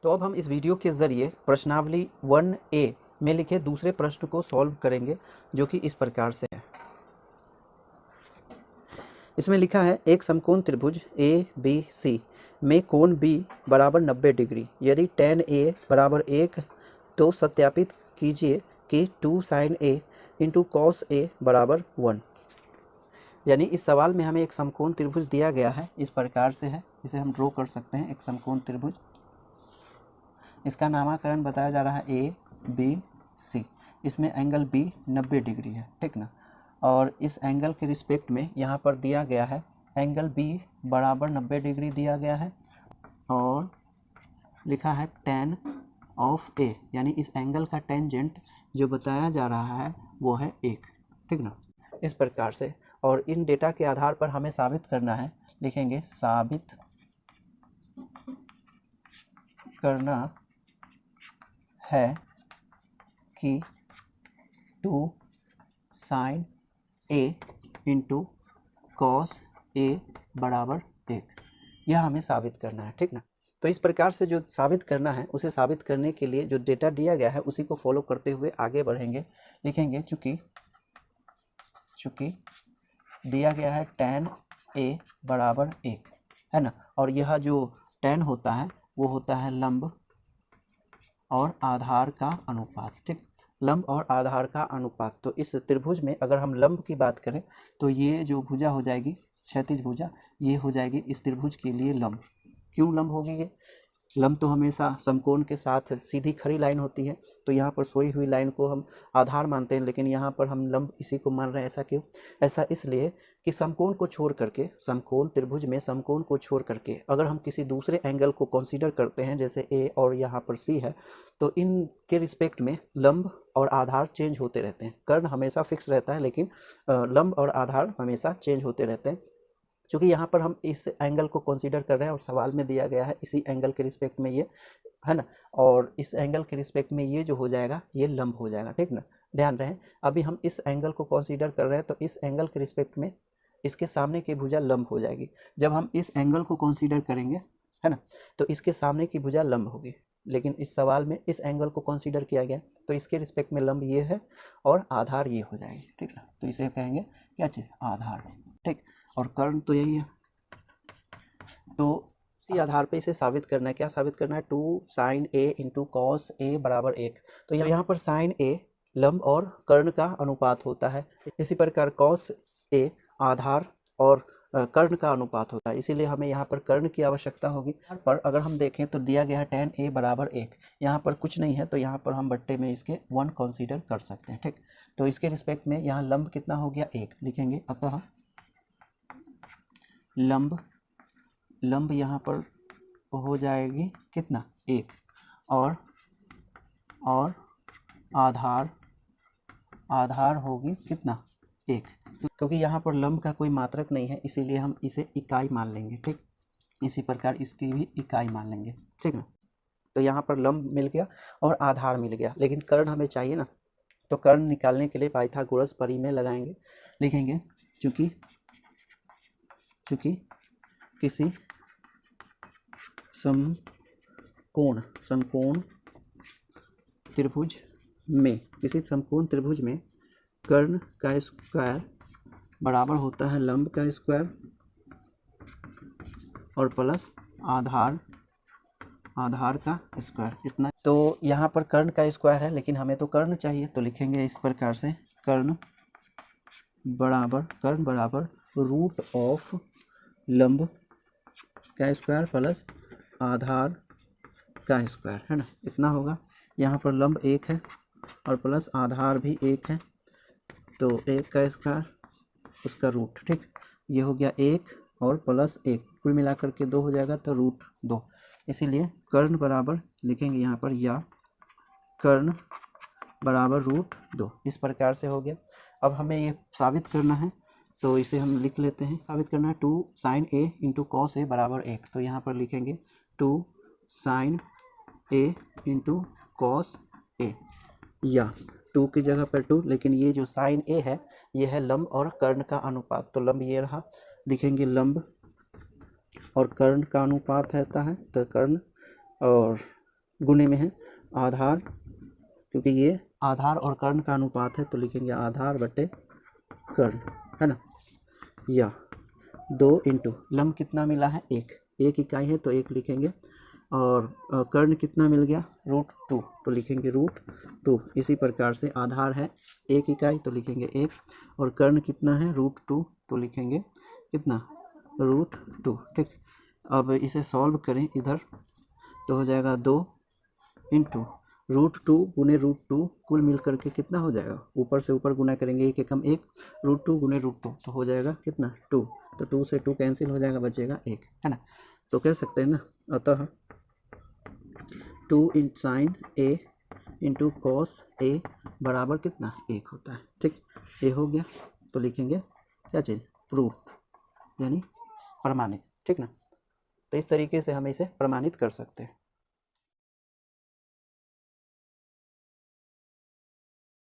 तो अब हम इस वीडियो के ज़रिए प्रश्नावली 1A में लिखे दूसरे प्रश्न को सॉल्व करेंगे, जो कि इस प्रकार से है। इसमें लिखा है एक समकोण त्रिभुज ABC में कोण B बराबर 90 डिग्री। यदि tan A बराबर 1 तो सत्यापित कीजिए कि 2 sin A into cos A बराबर 1। यानी इस सवाल में हमें एक समकोण त्रिभुज दिया गया है, इस प्रकार से है। इसे हम ड्रॉ कर सकते हैं। एक समकोण त्रिभुज, इसका नामकरण बताया जा रहा है ABC। इसमें एंगल B 90 डिग्री है, ठीक ना। और इस एंगल के रिस्पेक्ट में यहाँ पर दिया गया है एंगल B बराबर 90 डिग्री दिया गया है, और लिखा है tan ऑफ A, यानी इस एंगल का टेंजेंट जो बताया जा रहा है वो है 1, ठीक ना, इस प्रकार से। और इन डेटा के आधार पर हमें साबित करना है, लिखेंगे साबित करना है कि 2 sin A into cos A बराबर 1, यह हमें साबित करना है, ठीक ना। तो इस प्रकार से जो साबित करना है, उसे साबित करने के लिए जो डेटा दिया गया है उसी को फॉलो करते हुए आगे बढ़ेंगे। लिखेंगे चूँकि दिया गया है tan A बराबर 1, है ना, और यह जो tan होता है वो होता है लंब और आधार का अनुपात, ठीक, लंब और आधार का अनुपात। तो इस त्रिभुज में अगर हम लंब की बात करें तो ये जो भुजा हो जाएगी क्षैतिज भुजा, ये हो जाएगी इस त्रिभुज के लिए लंब। क्यों लंब होगी ये? लंब तो हमेशा समकोण के साथ सीधी खड़ी लाइन होती है, तो यहाँ पर सोई हुई लाइन को हम आधार मानते हैं, लेकिन यहाँ पर हम लंब इसी को मान रहे हैं। ऐसा क्यों? ऐसा इसलिए कि समकोण को छोड़ करके, समकोण त्रिभुज में समकोण को छोड़ करके अगर हम किसी दूसरे एंगल को कंसीडर करते हैं, जैसे A और यहाँ पर C है, तो इनके रिस्पेक्ट में लंब और आधार चेंज होते रहते हैं। कर्ण हमेशा फिक्स रहता है, लेकिन लंब और आधार हमेशा चेंज होते रहते हैं। क्योंकि यहाँ पर हम इस एंगल को कंसीडर कर रहे हैं और सवाल में दिया गया है इसी एंगल के रिस्पेक्ट में ये, है ना, और इस एंगल के रिस्पेक्ट में ये जो हो जाएगा ये लंब हो जाएगा, ठीक ना। ध्यान रहे, अभी हम इस एंगल को कंसीडर कर रहे हैं, तो इस एंगल के रिस्पेक्ट में इसके सामने की भुजा लंब हो जाएगी। जब हम इस एंगल को कंसीडर करेंगे, है ना, तो इसके सामने की भुजा लंब होगी। लेकिन इस सवाल में इस एंगल को कंसीडर किया गया, तो इसके रिस्पेक्ट में लंब ये है और आधार ये हो जाएगी, ठीक ना। तो इसे कहेंगे क्या चीज़? आधार, ठीक। और कर्ण तो यही है, तो इसी आधार पे इसे साबित करना है। क्या साबित करना है? 2 sin A into cos A बराबर 1। तो यहाँ पर sin A लंब और कर्ण का अनुपात होता है, इसी प्रकार cos A आधार और कर्ण का अनुपात होता है, इसीलिए हमें यहाँ पर कर्ण की आवश्यकता होगी। पर अगर हम देखें तो दिया गया है tan A बराबर 1, यहाँ पर कुछ नहीं है, तो यहाँ पर हम बट्टे में इसके 1 कंसीडर कर सकते हैं, ठीक। तो इसके रिस्पेक्ट में यहाँ लंब कितना हो गया? 1 लिखेंगे। अतः लंब यहाँ पर हो जाएगी कितना? 1, और आधार होगी कितना? 1, क्योंकि यहाँ पर लंब का कोई मात्रक नहीं है, इसीलिए हम इसे इकाई मान लेंगे, ठीक। इसी प्रकार इसकी भी इकाई मान लेंगे, ठीक ना। तो यहाँ पर लंब मिल गया और आधार मिल गया, लेकिन कर्ण हमें चाहिए ना, तो कर्ण निकालने के लिए पाइथागोरस परिमेय लगाएंगे। लिखेंगे चूँकि किसी समकोण त्रिभुज में कर्ण का स्क्वायर बराबर होता है लंब का स्क्वायर और प्लस आधार का स्क्वायर, इतना। तो यहाँ पर कर्ण का स्क्वायर है, लेकिन हमें तो कर्ण चाहिए, तो लिखेंगे इस प्रकार से कर्ण बराबर रूट ऑफ लंब का स्क्वायर प्लस आधार का स्क्वायर, है ना, इतना होगा। यहाँ पर लंब 1 है और प्लस आधार भी 1 है, तो 1 का स्क्वायर उसका रूट, ठीक। ये हो गया 1 और प्लस 1, कुल मिलाकर के 2 हो जाएगा, तो रूट 2। इसीलिए कर्ण बराबर लिखेंगे यहाँ पर, या कर्ण बराबर रूट 2, इस प्रकार से हो गया। अब हमें ये साबित करना है, तो इसे हम लिख लेते हैं। साबित करना है 2 sin A into cos A बराबर 1, तो यहाँ पर लिखेंगे 2 sin A into cos A, या 2 की जगह पर 2, लेकिन ये जो sin A है ये है लंब और कर्ण का अनुपात, तो लंब ये रहा, लिखेंगे लंब और कर्ण का अनुपात रहता है, तो कर्ण और गुणे में है आधार, क्योंकि ये आधार और कर्ण का अनुपात है तो लिखेंगे आधार बटे कर्ण, है ना। या 2 इंटू लंब कितना मिला है 1 इकाई है तो 1 लिखेंगे, और कर्ण कितना मिल गया √2 तो लिखेंगे √2। इसी प्रकार से आधार है 1 इकाई तो लिखेंगे 1, और कर्ण कितना है √2 तो लिखेंगे कितना √2। ठीक, अब इसे सॉल्व करें इधर तो हो जाएगा 2 इंटू √2 गुने √2, कुल मिल करके कितना हो जाएगा, ऊपर से ऊपर गुना करेंगे 1 एकम 1, √2 गुने √2 तो हो जाएगा कितना 2, तो 2 से 2 कैंसिल हो जाएगा, बचेगा 1, है ना। तो कह सकते हैं ना, अतः 2 into sine A into cos A बराबर कितना 1 होता है। ठीक, ये हो गया तो लिखेंगे क्या चीज़ प्रूफ, यानी प्रमाणित। ठीक ना, तो इस तरीके से हम इसे प्रमाणित कर सकते हैं।